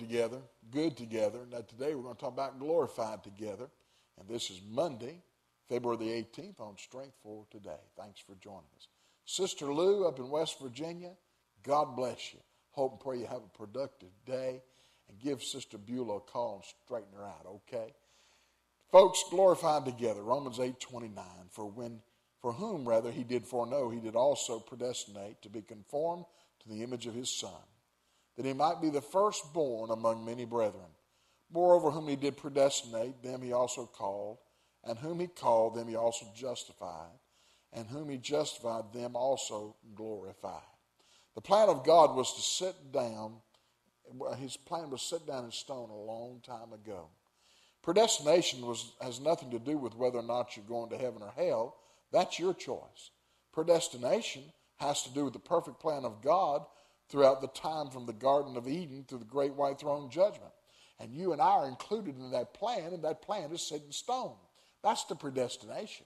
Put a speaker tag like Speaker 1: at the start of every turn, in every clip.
Speaker 1: together, good together. Now today we're going to talk about glorified together. And this is Monday, February the 18th on Strength for Today. Thanks for joining us. Sister Lou up in West Virginia, God bless you. Hope and pray you have a productive day. And give Sister Beulah a call and straighten her out, okay? Folks, glorified together, Romans 8:29. For whom he did foreknow, he did also predestinate to be conformed to the image of his Son, that he might be the firstborn among many brethren. Moreover, whom he did predestinate, them he also called, and whom he called, them he also justified, and whom he justified, them also glorified. The plan of God was to sit down, his plan was set down in stone a long time ago. Predestination has nothing to do with whether or not you're going to heaven or hell. That's your choice. Predestination has to do with the perfect plan of God throughout the time from the Garden of Eden to the great white throne judgment. And you and I are included in that plan, and that plan is set in stone. That's the predestination.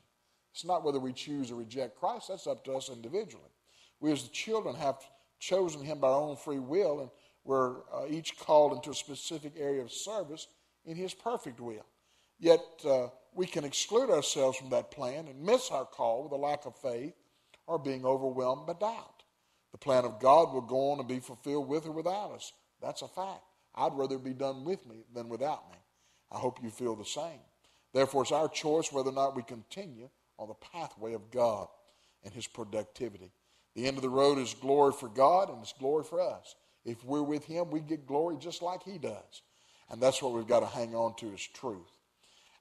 Speaker 1: It's not whether we choose or reject Christ. That's up to us individually. We as the children have chosen him by our own free will, and we're each called into a specific area of service in his perfect will. Yet we can exclude ourselves from that plan and miss our call with a lack of faith or being overwhelmed by doubt. The plan of God will go on and be fulfilled with or without us. That's a fact. I'd rather it be done with me than without me. I hope you feel the same. Therefore, it's our choice whether or not we continue on the pathway of God and his productivity. The end of the road is glory for God, and it's glory for us. If we're with him, we get glory just like he does. And that's what we've got to hang on to, is truth.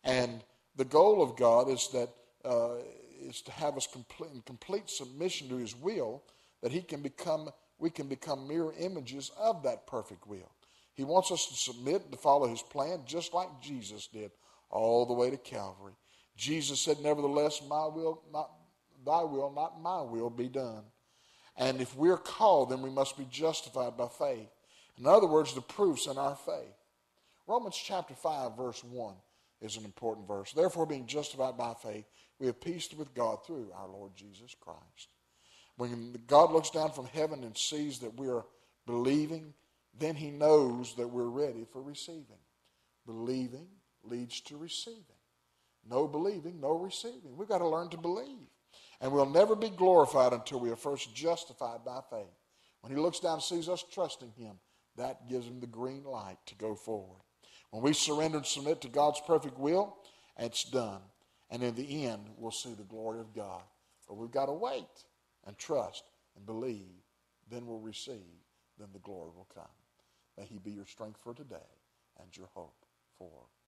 Speaker 1: And the goal of God is that is to have us in complete submission to his will, that we can become mirror images of that perfect will. He wants us to submit and to follow his plan just like Jesus did all the way to Calvary. Jesus said, nevertheless, thy will, not my will, be done. And if we're called, then we must be justified by faith. In other words, the proof's in our faith. Romans chapter 5, verse 1 is an important verse. Therefore, being justified by faith, we have peace with God through our Lord Jesus Christ. When God looks down from heaven and sees that we are believing, then he knows that we're ready for receiving. Believing leads to receiving. No believing, no receiving. We've got to learn to believe. And we'll never be glorified until we are first justified by faith. When he looks down and sees us trusting him, that gives him the green light to go forward. When we surrender and submit to God's perfect will, it's done. And in the end, we'll see the glory of God. But we've got to wait and trust and believe. Then we'll receive. Then the glory will come. May he be your strength for today and your hope for